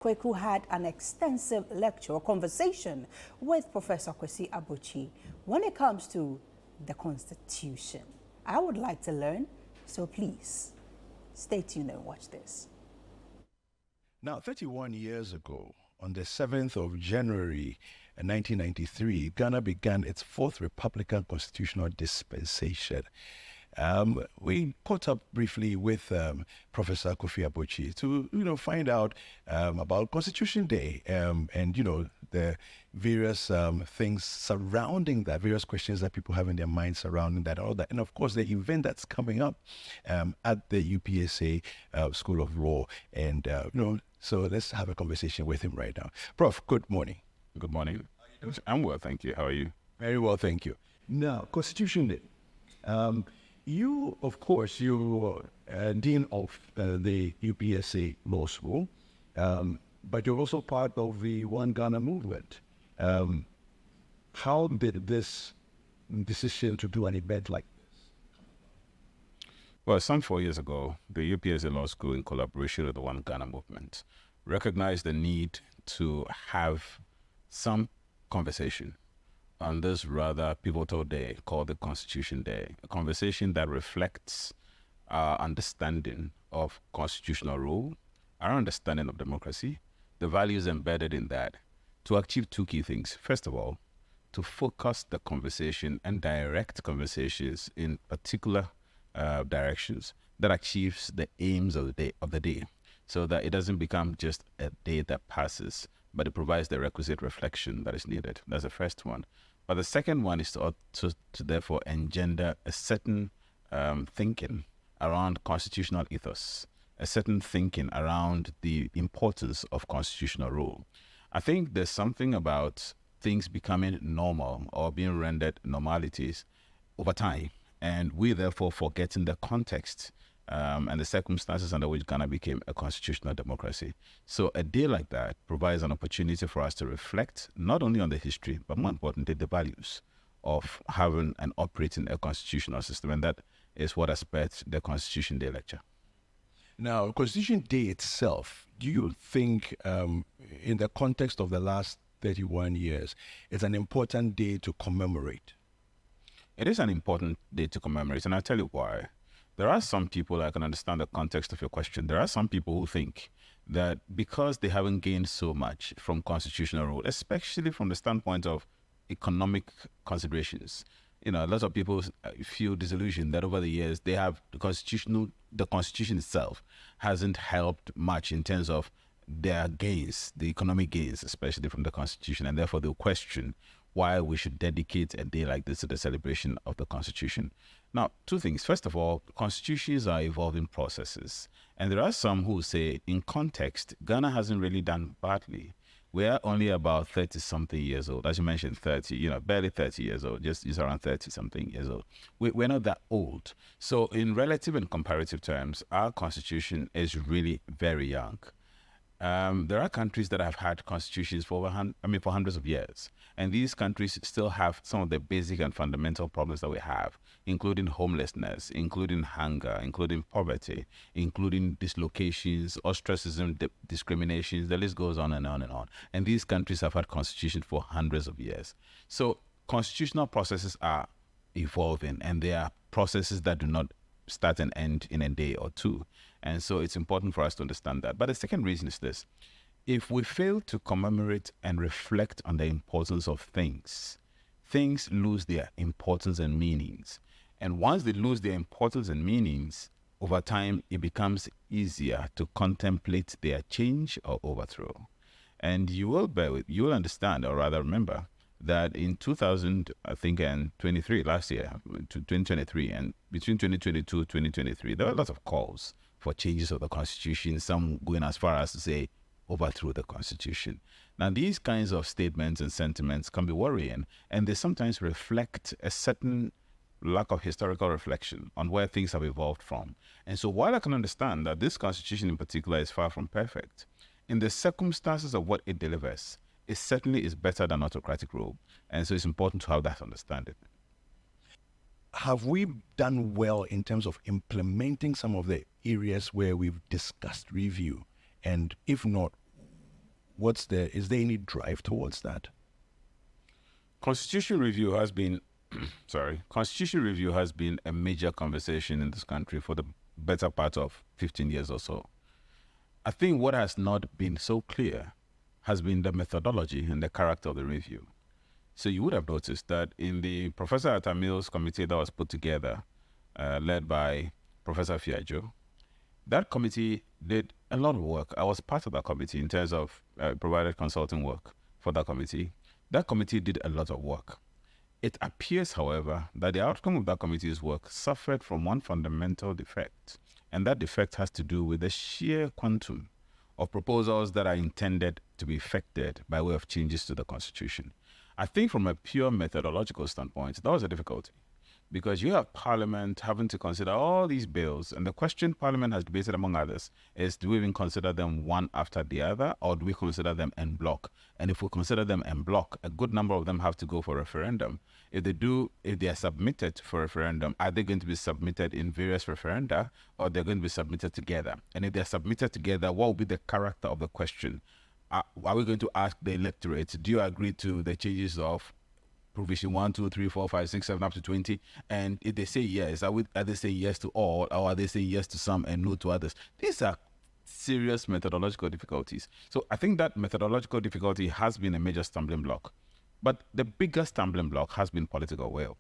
Quick, who had an extensive lecture or conversation with Professor Kwesi Abuchi when it comes to the Constitution. I would like to learn, so please stay tuned and watch this. Now, 31 years ago, on the 7th of January 1993, Ghana began its fourth Republican constitutional dispensation. We caught up briefly with Professor Kofi Abuchi to, find out about Constitution Day and, the various things surrounding that, various questions that people have in their minds surrounding that, all that. And of course, the event that's coming up at the UPSA School of Law. And, so let's have a conversation with him right now. Prof, good morning. Good morning. I'm well, thank you. How are you? Very well, thank you. Now, Constitution Day. You, of course, you're Dean of the UPSA Law School, but you're also part of the One Ghana movement. How did this decision to do an event like this? Well, some 4 years ago, the UPSA Law School, in collaboration with the One Ghana movement, recognized the need to have some conversation on this rather pivotal day called the Constitution Day, a conversation that reflects our understanding of constitutional rule, our understanding of democracy, the values embedded in that, to achieve two key things. First of all, to focus the conversation and direct conversations in particular directions that achieves the aims of the day, so that it doesn't become just a day that passes, but it provides the requisite reflection that is needed. That's the first one. But the second one is to therefore engender a certain thinking around constitutional ethos, a certain thinking around the importance of constitutional rule. I think there's something about things becoming normal or being rendered normalities over time, and we therefore forgetting the context and the circumstances under which Ghana became a constitutional democracy. So a day like that provides an opportunity for us to reflect not only on the history, but more importantly, the values of having and operating a constitutional system. And that is what aspects the Constitution Day lecture. Now, Constitution Day itself, do you think in the context of the last 31 years, it's an important day to commemorate? It is an important day to commemorate, and I'll tell you why. There are some people, I can understand the context of your question, there are some people who think that because they haven't gained so much from constitutional rule, especially from the standpoint of economic considerations, a lot of people feel disillusioned that over the years they have the constitution itself hasn't helped much in terms of their gains, the economic gains, especially from the constitution, and therefore they'll question why we should dedicate a day like this to the celebration of the Constitution. Now, two things. First of all, constitutions are evolving processes. And there are some who say, in context, Ghana hasn't really done badly. We're only about 30-something years old. As you mentioned, 30, barely 30 years old, just around 30-something years old. We're not that old. So in relative and comparative terms, our Constitution is really very young. There are countries that have had constitutions for hundreds of years, and these countries still have some of the basic and fundamental problems that we have, including homelessness, including hunger, including poverty, including dislocations, ostracism, discriminations. The list goes on and on and on. And these countries have had constitutions for hundreds of years. So constitutional processes are evolving, and they are processes that do not start and end in a day or two. And so it's important for us to understand that. But the second reason is this. If we fail to commemorate and reflect on the importance of things lose their importance and meanings. And once they lose their importance and meanings, over time, it becomes easier to contemplate their change or overthrow. And you will understand, or rather remember, that in 2023, last year, 2023, and between 2022 and 2023, there were a lot of calls for changes of the Constitution, some going as far as to say, overthrow the Constitution. Now, these kinds of statements and sentiments can be worrying, and they sometimes reflect a certain lack of historical reflection on where things have evolved from. And so while I can understand that this Constitution in particular is far from perfect, in the circumstances of what it delivers, it certainly is better than autocratic rule. And so it's important to have that understanding. Have we done well in terms of implementing some of the areas where we've discussed review? And if not, Is there any drive towards that? Constitution review has been, constitution review has been a major conversation in this country for the better part of 15 years or so. I think what has not been so clear has been the methodology and the character of the review. So you would have noticed that in the Professor Atamil's committee that was put together, led by Professor Fiajo, that committee did a lot of work. I was part of that committee in terms of provided consulting work for that committee. That committee did a lot of work. It appears, however, that the outcome of that committee's work suffered from one fundamental defect, and that defect has to do with the sheer quantum of proposals that are intended to be effected by way of changes to the Constitution. I think from a pure methodological standpoint, that was a difficulty, because you have Parliament having to consider all these bills, and the question Parliament has debated, among others, is do we even consider them one after the other, or do we consider them en bloc? And if we consider them en bloc, a good number of them have to go for referendum. If they are submitted for referendum, are they going to be submitted in various referenda, or they're going to be submitted together? And if they're submitted together, what will be the character of the question? Are we going to ask the electorate, do you agree to the changes of provision 1, 2, 3, 4, 5, 6, 7, up to 20? And if they say yes, are they saying yes to all, or are they saying yes to some and no to others? These are serious methodological difficulties. So I think that methodological difficulty has been a major stumbling block. But the biggest stumbling block has been political will.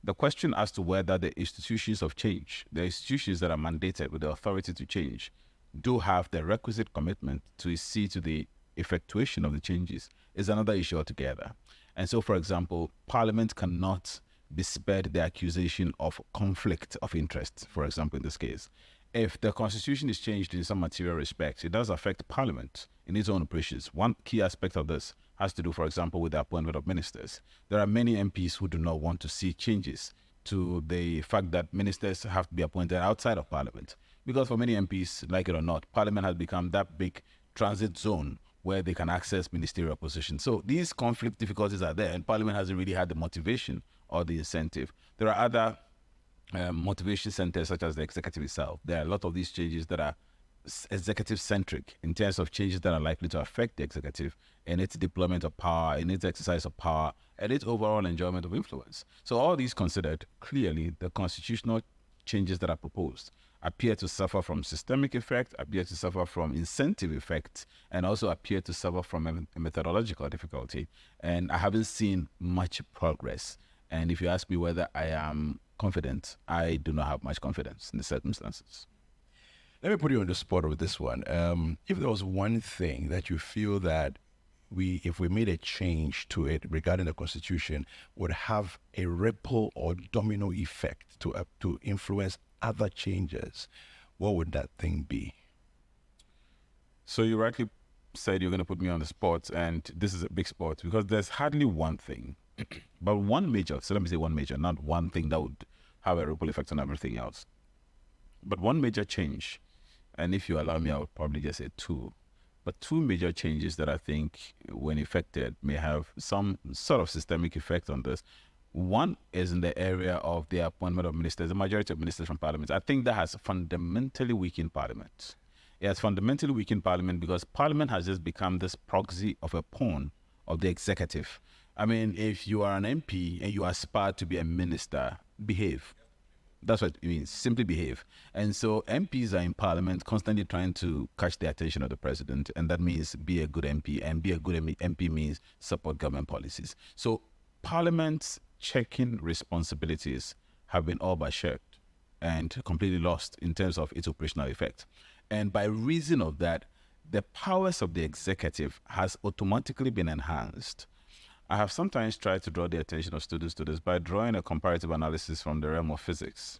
The question as to whether the institutions of change, the institutions that are mandated with the authority to change, do have the requisite commitment to see to the effectuation of the changes is another issue altogether. And so, for example, Parliament cannot be spared the accusation of conflict of interest, for example, in this case. If the Constitution is changed in some material respects, it does affect Parliament in its own operations. One key aspect of this has to do, for example, with the appointment of ministers. There are many MPs who do not want to see changes to the fact that ministers have to be appointed outside of Parliament. Because for many MPs, like it or not, Parliament has become that big transit zone where they can access ministerial positions. So these conflict difficulties are there, and Parliament hasn't really had the motivation or the incentive. There are other motivation centers, such as the executive itself. There are a lot of these changes that are executive-centric in terms of changes that are likely to affect the executive in its deployment of power, in its exercise of power, and its overall enjoyment of influence. So all these considered, clearly, the constitutional changes that are proposed appear to suffer from systemic effect, appear to suffer from incentive effect, and also appear to suffer from a methodological difficulty. And I haven't seen much progress. And if you ask me whether I am confident, I do not have much confidence in the circumstances. Let me put you on the spot with this one. If there was one thing that you feel that if we made a change to it regarding the Constitution, would have a ripple or domino effect to influence other changes, what would that thing be? So you rightly said you're going to put me on the spot, and this is a big spot because there's hardly one thing, but one major, so let me say one major, not one thing that would have a ripple effect on everything else, but one major change, and if you allow me, I would probably just say two, but two major changes that I think, when effected, may have some sort of systemic effect on this. One is in the area of the appointment of ministers, the majority of ministers from Parliament. I think that has fundamentally weakened Parliament. It has fundamentally weakened Parliament because Parliament has just become this proxy of a pawn of the executive. I mean, if you are an MP and you aspire to be a minister, behave. That's what it means, simply behave. And so MPs are in Parliament constantly trying to catch the attention of the president, and that means be a good MP, and be a good MP means support government policies. So Parliament's checking responsibilities have been all but shirked and completely lost in terms of its operational effect. And by reason of that, the powers of the executive has automatically been enhanced. I have sometimes tried to draw the attention of students to this by drawing a comparative analysis from the realm of physics,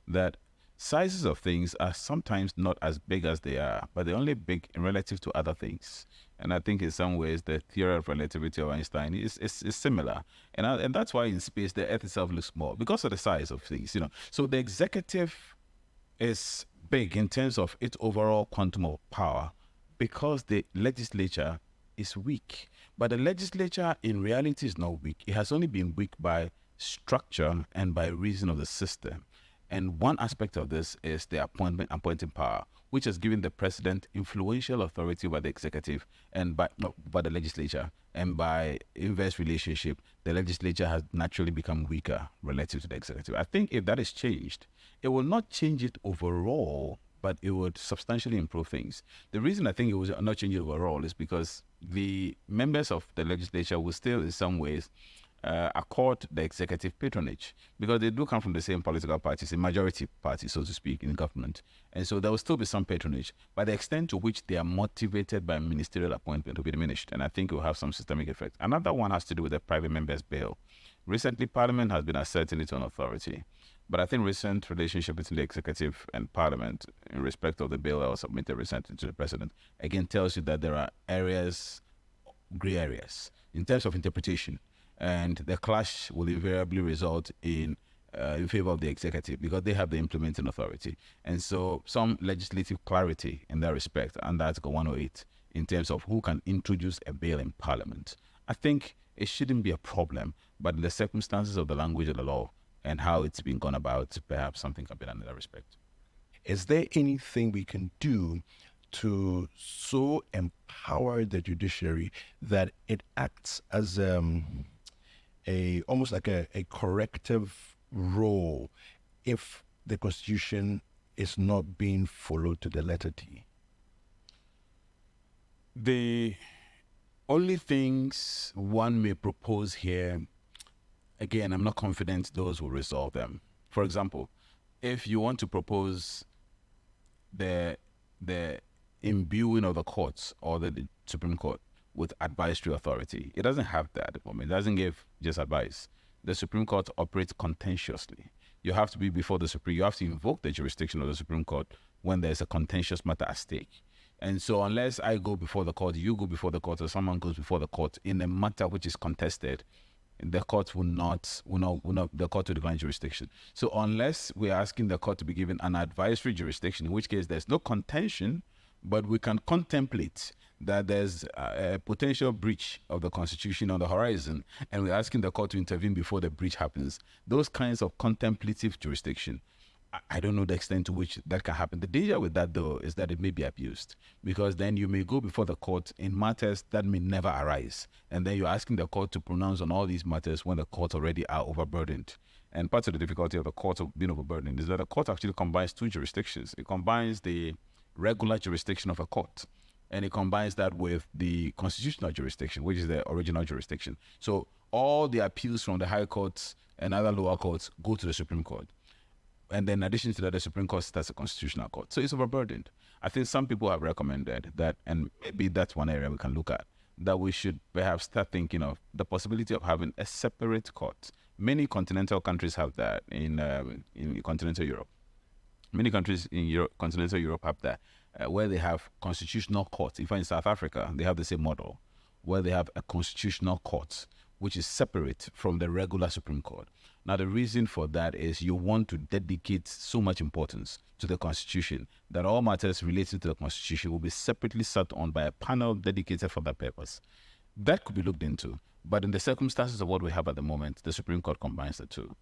that sizes of things are sometimes not as big as they are, but they're only big in relative to other things. And I think in some ways the theory of relativity of Einstein is similar. And that's why in space the Earth itself looks small, because of the size of things, So the executive is big in terms of its overall quantum of power because the legislature is weak. But the legislature in reality is not weak. It has only been weak by structure and by reason of the system. And one aspect of this is the appointing power, which has given the president influential authority by the executive and by the legislature. And by inverse relationship, the legislature has naturally become weaker relative to the executive. I think if that is changed, it will not change it overall, but it would substantially improve things. The reason I think it will not change it overall is because the members of the legislature will still, in some ways, accord the executive patronage, because they do come from the same political parties, a majority party, so to speak, in government. And so there will still be some patronage, but the extent to which they are motivated by ministerial appointment will be diminished, and I think it will have some systemic effect. Another one has to do with the private members' Baill. Recently, Parliament has been asserting its own authority, but I think recent relationship between the executive and Parliament in respect of the bill that was submitted recently to the President, again tells you that there are gray areas, in terms of interpretation. And the clash will invariably result in favor of the executive, because they have the implementing authority. And so some legislative clarity in that respect under Article 108 in terms of who can introduce a bill in Parliament, I think it shouldn't be a problem, but in the circumstances of the language of the law and how it's been gone about, perhaps something can be done in that respect. Is there anything we can do to so empower the judiciary that it acts as almost like a corrective role if the Constitution is not being followed to the letter T? The only things one may propose here, again, I'm not confident those will resolve them. For example, if you want to propose the imbuing of the courts or the Supreme Court with advisory authority, it doesn't have that at the moment. It doesn't give just advice. The Supreme Court operates contentiously. You have to be before the Supreme. You have to invoke the jurisdiction of the Supreme Court when there's a contentious matter at stake. And so unless I go before the court, you go before the court, or someone goes before the court in a matter which is contested, the court the court will decline jurisdiction. So unless we're asking the court to be given an advisory jurisdiction, in which case there's no contention, but we can contemplate that there's a potential breach of the Constitution on the horizon, and we're asking the court to intervene before the breach happens. Those kinds of contemplative jurisdiction, I don't know the extent to which that can happen. The danger with that, though, is that it may be abused, because then you may go before the court in matters that may never arise, and then you're asking the court to pronounce on all these matters when the courts already are overburdened. And part of the difficulty of the court being overburdened is that the court actually combines two jurisdictions. It combines the regular jurisdiction of a court, and it combines that with the constitutional jurisdiction, which is the original jurisdiction. So all the appeals from the high courts and other lower courts go to the Supreme Court. And then in addition to that, the Supreme Court starts a constitutional court. So it's overburdened. I think some people have recommended that, and maybe that's one area we can look at, that we should perhaps start thinking of the possibility of having a separate court. Many continental countries have that in continental Europe. Many countries in continental Europe have that, where they have constitutional courts. In fact, in South Africa, they have the same model, where they have a constitutional court, which is separate from the regular Supreme Court. Now, the reason for that is you want to dedicate so much importance to the Constitution that all matters related to the Constitution will be separately sat on by a panel dedicated for that purpose. That could be looked into, but in the circumstances of what we have at the moment, the Supreme Court combines the two.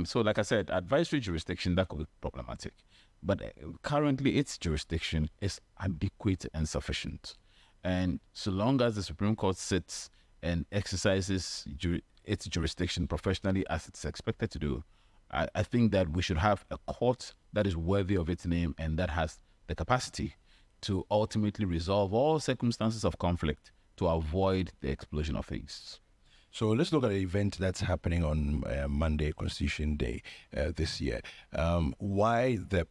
So like I said, advisory jurisdiction, that could be problematic. But currently, its jurisdiction is adequate and sufficient. And so long as the Supreme Court sits and exercises its jurisdiction professionally as it's expected to do, I think that we should have a court that is worthy of its name and that has the capacity to ultimately resolve all circumstances of conflict to avoid the explosion of things. So let's look at an event that's happening on Monday, Constitution Day, this year. Why the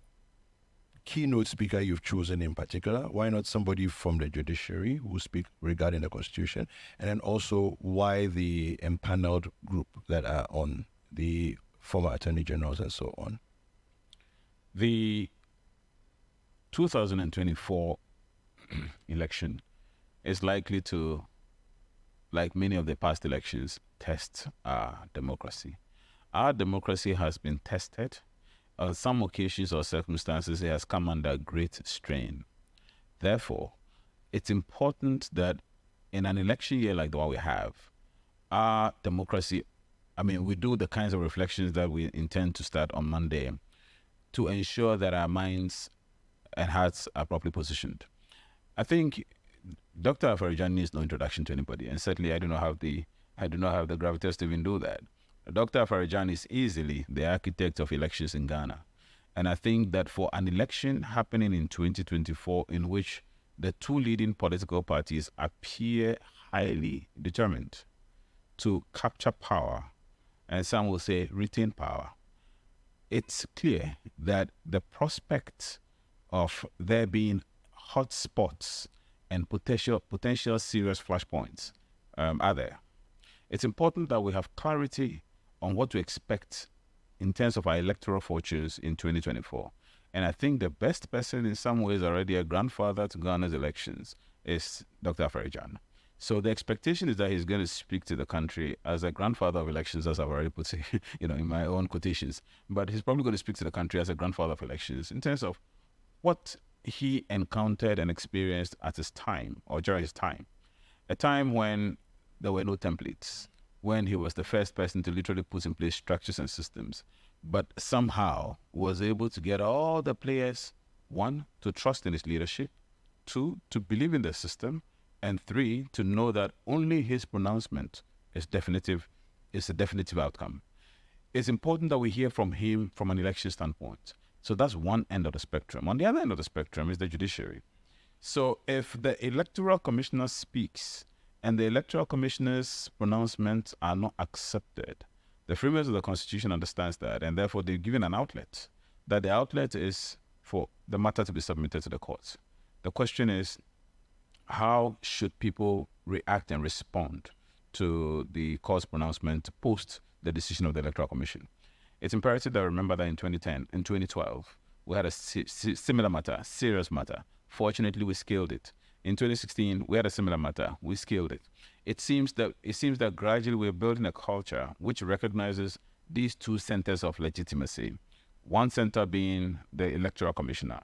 keynote speaker you've chosen in particular? Why not somebody from the judiciary who speak regarding the Constitution? And then also why the empaneled group that are on, the former attorney generals and so on? The 2024 election is likely to, like many of the past elections, test our democracy. Our democracy has been tested. On some occasions or circumstances, it has come under great strain. Therefore, it's important that in an election year like the one we have, our democracy, we do the kinds of reflections that we intend to start on Monday, to ensure that our minds and hearts are properly positioned. I think Dr. Afarijan needs no introduction to anybody, and certainly I do not have the gravitas to even do that. Dr. Afarijan is easily the architect of elections in Ghana. And I think that for an election happening in 2024 in which the two leading political parties appear highly determined to capture power, and some will say retain power, it's clear that the prospect of there being hot spots and potential serious flashpoints are there. It's important that we have clarity on what to expect in terms of our electoral fortunes in 2024. And I think the best person, in some ways already a grandfather to Ghana's elections, is Dr. Afarijan. So the expectation is that he's going to speak to the country as a grandfather of elections, as I've already put it, in my own quotations. But he's probably going to speak to the country as a grandfather of elections in terms of what he encountered and experienced at his time, or during his time. A time when there were no templates, when he was the first person to literally put in place structures and systems, but somehow was able to get all the players, 1, to trust in his leadership, 2, to believe in the system, and 3, to know that only his pronouncement is a definitive outcome. It's important that we hear from him from an election standpoint. So that's one end of the spectrum. On the other end of the spectrum is the judiciary. So if the Electoral Commissioner speaks and the Electoral Commissioner's pronouncements are not accepted, the framers of the Constitution understands that, and therefore they've given an outlet, that the outlet is for the matter to be submitted to the courts. The question is, how should people react and respond to the court's pronouncement post the decision of the Electoral Commission? It's imperative that we remember that in 2012, we had a similar matter, serious matter. Fortunately, we scaled it. In 2016, we had a similar matter. We scaled it. It seems that gradually we're building a culture which recognizes these two centers of legitimacy. One center being the Electoral Commissioner,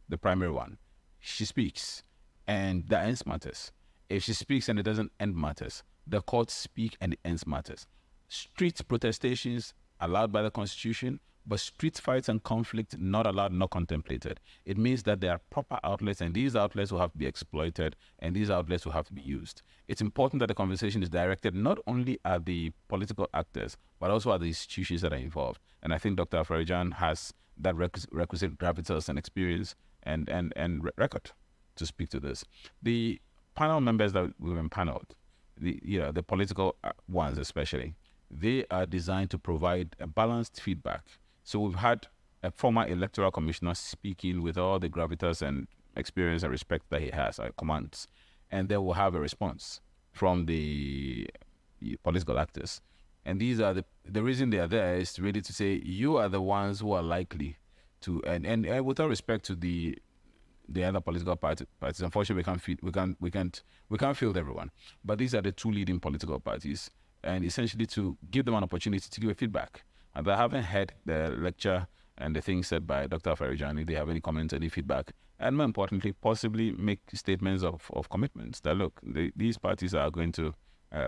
the primary one. She speaks, and that ends matters. If she speaks and it doesn't end matters, the courts speak and it ends matters. Street protestations allowed by the Constitution, but street fights and conflict not allowed, not contemplated. It means that there are proper outlets, and these outlets will have to be exploited, and these outlets will have to be used. It's important that the conversation is directed not only at the political actors, but also at the institutions that are involved. And I think Dr. Afarijan has that requisite gravitas and experience and record to speak to this. The panel members that we've empaneled, the political ones especially, they are designed to provide a balanced feedback. So we've had a former electoral commissioner speaking with all the gravitas and experience and respect that he has, commands, and they will have a response from the political actors. And these are the reason they are there is really to say you are the ones who are likely to, and with all respect to the other political parties, unfortunately we can't field everyone, but these are the two leading political parties, and essentially to give them an opportunity to give a feedback. And I haven't heard the lecture and the things said by Dr. Afarijan, if they have any comments, any feedback, and more importantly, possibly make statements of commitments that, look, these parties are going to,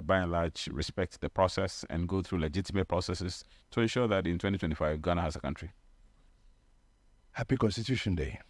by and large, respect the process and go through legitimate processes to ensure that in 2025, Ghana has a country. Happy Constitution Day.